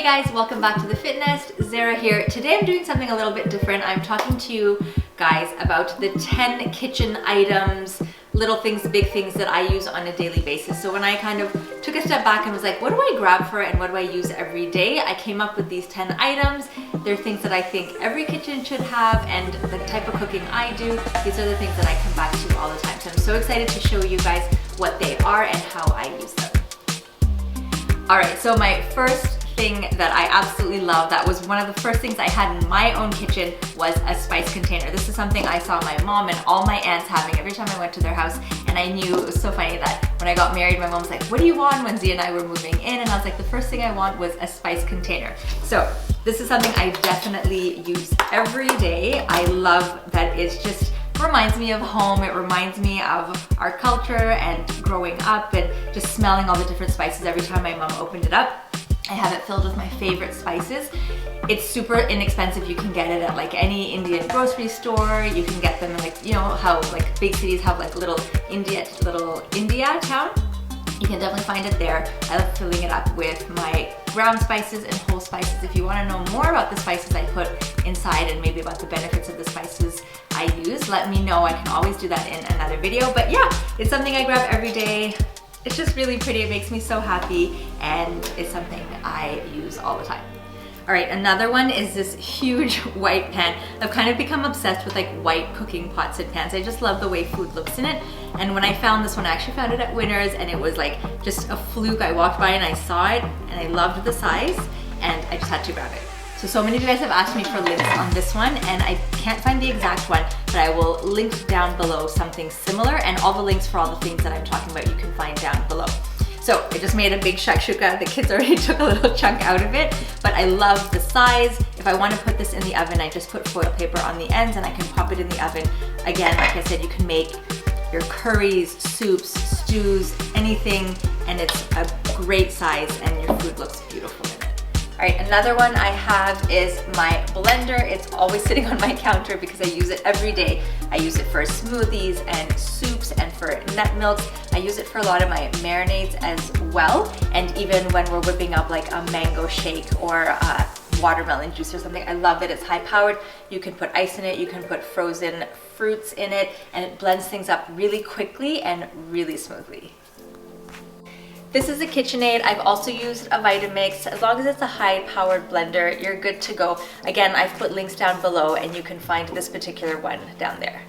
guys, welcome back to the FitNest. Zehra here. Today I'm doing something a little bit different. I'm talking to you guys about the 10 kitchen items, little things, big things that I use on a daily basis. So when I kind of took a step back and was like, what do I grab for and what do I use every day? I came up with these 10 items. They're things that I think every kitchen should have, and the type of cooking I do, these are the things that I come back to all the time. So I'm so excited to show you guys what they are and how I use them. All right, so my first thing that I absolutely love, that was one of the first things I had in my own kitchen, was a spice container. This is something I saw my mom and all my aunts having every time I went to their house, and I knew it was so funny that when I got married, my mom was like, what do you want, when Zee and I were moving in? And I was like, the first thing I want was a spice container. So this is something I definitely use every day. I love that it's just reminds me of home. It reminds me of our culture and growing up and just smelling all the different spices every time my mom opened it up. I have it filled with my favorite spices. It's super inexpensive. You can get it at like any Indian grocery store. You can get them in, like, you know how like big cities have like little India town. You can definitely find it there. I love filling it up with my ground spices and whole spices. If you want to know more about the spices I put inside and maybe about the benefits of the spices I use, let me know. I can always do that in another video. But yeah, it's something I grab every day. It's just really pretty. It makes me so happy, and it's something I use all the time. All right, another one is this huge white pan. I've kind of become obsessed with like white cooking pots and pans. I just love the way food looks in it. And when I found this one, I actually found it at Winners, and it was like just a fluke. I walked by and I saw it and I loved the size, and I just had to grab it. So many of you guys have asked me for links on this one, and I can't find the exact one, but I will link down below something similar, and all the links for all the things that I'm talking about you can find down below. So I just made a big shakshuka. The kids already took a little chunk out of it, but I love the size. If I want to put this in the oven, I just put foil paper on the ends and I can pop it in the oven. Again, like I said, you can make your curries, soups, stews, anything, and it's a great size and your food looks beautiful in it. All right, another one I have is my blender. It's always sitting on my counter because I use it every day. I use it for smoothies and soups and for nut milks. I use it for a lot of my marinades as well. And even when we're whipping up like a mango shake or a watermelon juice or something, I love that it's high powered. You can put ice in it, you can put frozen fruits in it, and it blends things up really quickly and really smoothly. This is a KitchenAid. I've also used a Vitamix. As long as it's a high-powered blender, you're good to go. Again, I've put links down below, and you can find this particular one down there.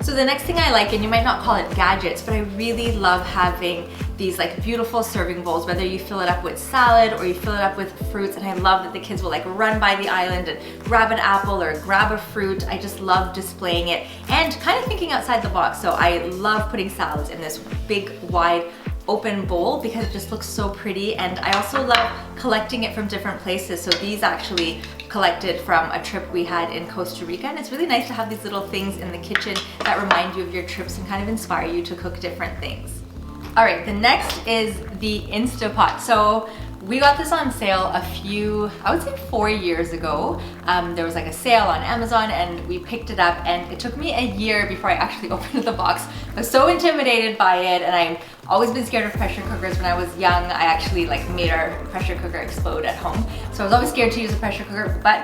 So the next thing I like, and you might not call it gadgets, but I really love having these like beautiful serving bowls, whether you fill it up with salad or you fill it up with fruits. And I love that the kids will like run by the island and grab an apple or grab a fruit. I just love displaying it and kind of thinking outside the box. So I love putting salads in this big, wide, open bowl because it just looks so pretty. And I also love collecting it from different places. So these actually collected from a trip we had in Costa Rica, and it's really nice to have these little things in the kitchen that remind you of your trips and kind of inspire you to cook different things. All right, the next is the Instapot. So we got this on sale I would say 4 years ago. There was like a sale on Amazon and we picked it up, and it took me a year before I actually opened the box. I was so intimidated by it, and I've always been scared of pressure cookers. When I was young, I actually like made our pressure cooker explode at home. So I was always scared to use a pressure cooker, but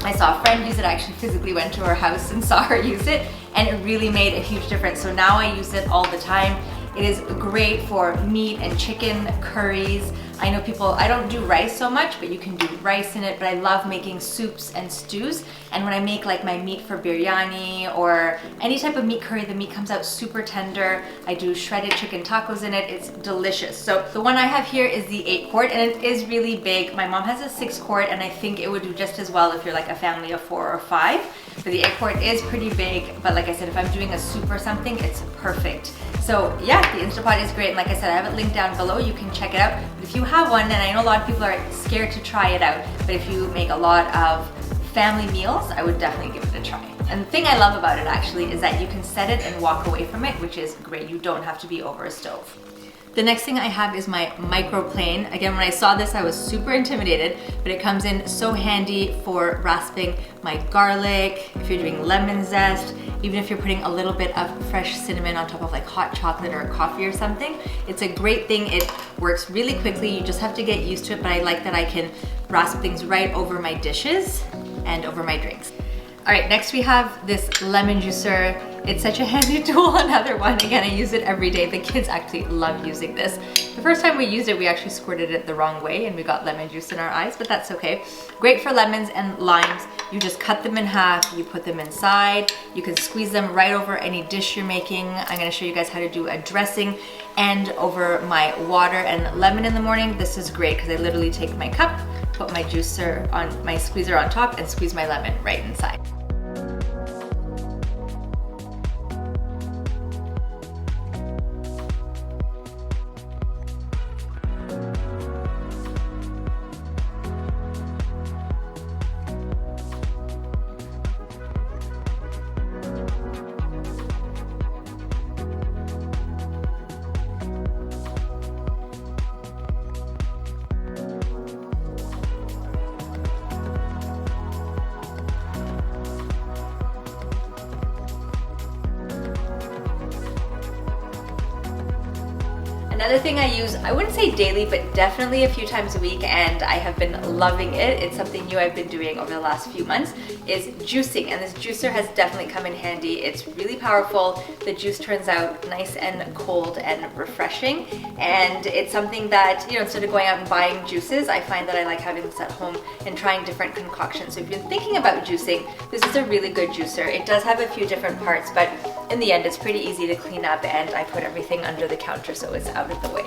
I saw a friend use it. I actually physically went to her house and saw her use it, and it really made a huge difference. So now I use it all the time. It is great for meat and chicken curries. I know people, I don't do rice so much, but you can do rice in it, but I love making soups and stews. And when I make like my meat for biryani or any type of meat curry, the meat comes out super tender. I do shredded chicken tacos in it. It's delicious. So the one I have here is the 8-quart, and it is really big. My mom has a 6-quart, and I think it would do just as well if you're like a family of 4 or 5. But the 8-quart is pretty big, but like I said, if I'm doing a soup or something, it's perfect. So yeah, the Instapot is great, and like I said, I have it linked down below. You can check it out. But if you have one, and I know a lot of people are scared to try it out, but if you make a lot of family meals, I would definitely give it a try. And the thing I love about it actually is that you can set it and walk away from it, which is great. You don't have to be over a stove. The next thing I have is my Microplane. Again, when I saw this, I was super intimidated, but it comes in so handy for rasping my garlic, if you're doing lemon zest, even if you're putting a little bit of fresh cinnamon on top of like hot chocolate or coffee or something. It's a great thing. It works really quickly. You just have to get used to it, but I like that I can rasp things right over my dishes and over my drinks. All right, next we have this lemon juicer. It's such a handy tool, another one. Again, I use it every day. The kids actually love using this. The first time we used it, we actually squirted it the wrong way and we got lemon juice in our eyes, but that's okay. Great for lemons and limes. You just cut them in half, you put them inside. You can squeeze them right over any dish you're making. I'm gonna show you guys how to do a dressing and over my water and lemon in the morning. This is great because I literally take my cup, put my juicer on, my squeezer on top, and squeeze my lemon right inside. Another thing I use, I wouldn't say daily, but definitely a few times a week, and I have been loving it. It's something new I've been doing over the last few months, is juicing. And this juicer has definitely come in handy. It's really powerful. The juice turns out nice and cold and refreshing. And it's something that, you know, instead of going out and buying juices, I find that I like having this at home and trying different concoctions. So if you're thinking about juicing, this is a really good juicer. It does have a few different parts, but in the end, it's pretty easy to clean up, and I put everything under the counter so it's out of the way.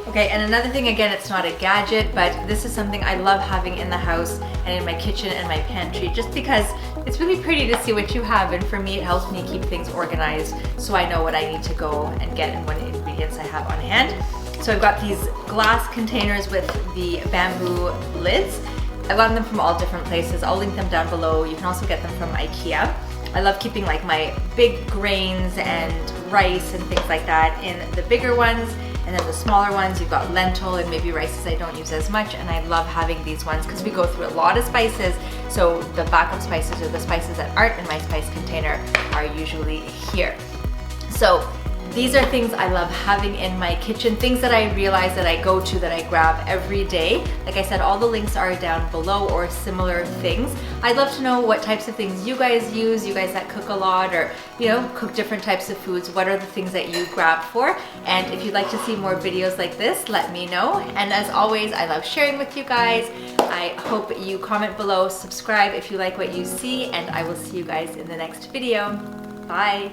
Okay, and another thing, again, it's not a gadget, but this is something I love having in the house and in my kitchen and my pantry, just because it's really pretty to see what you have, and for me it helps me keep things organized so I know what I need to go and get and what ingredients I have on hand. So I've got these glass containers with the bamboo lids. I've gotten them from all different places. I'll link them down below. You can also get them from IKEA. I love keeping like my big grains and rice and things like that in the bigger ones. And then the smaller ones, you've got lentil and maybe rices I don't use as much, and I love having these ones because we go through a lot of spices, so the backup spices or the spices that aren't in my spice container are usually here. So these are things I love having in my kitchen, things that I realize that I go to, that I grab every day. Like I said, all the links are down below, or similar things. I'd love to know what types of things you guys use, you guys that cook a lot, or you know, cook different types of foods. What are the things that you grab for? And if you'd like to see more videos like this, let me know. And as always, I love sharing with you guys. I hope you comment below, subscribe if you like what you see, and I will see you guys in the next video. Bye.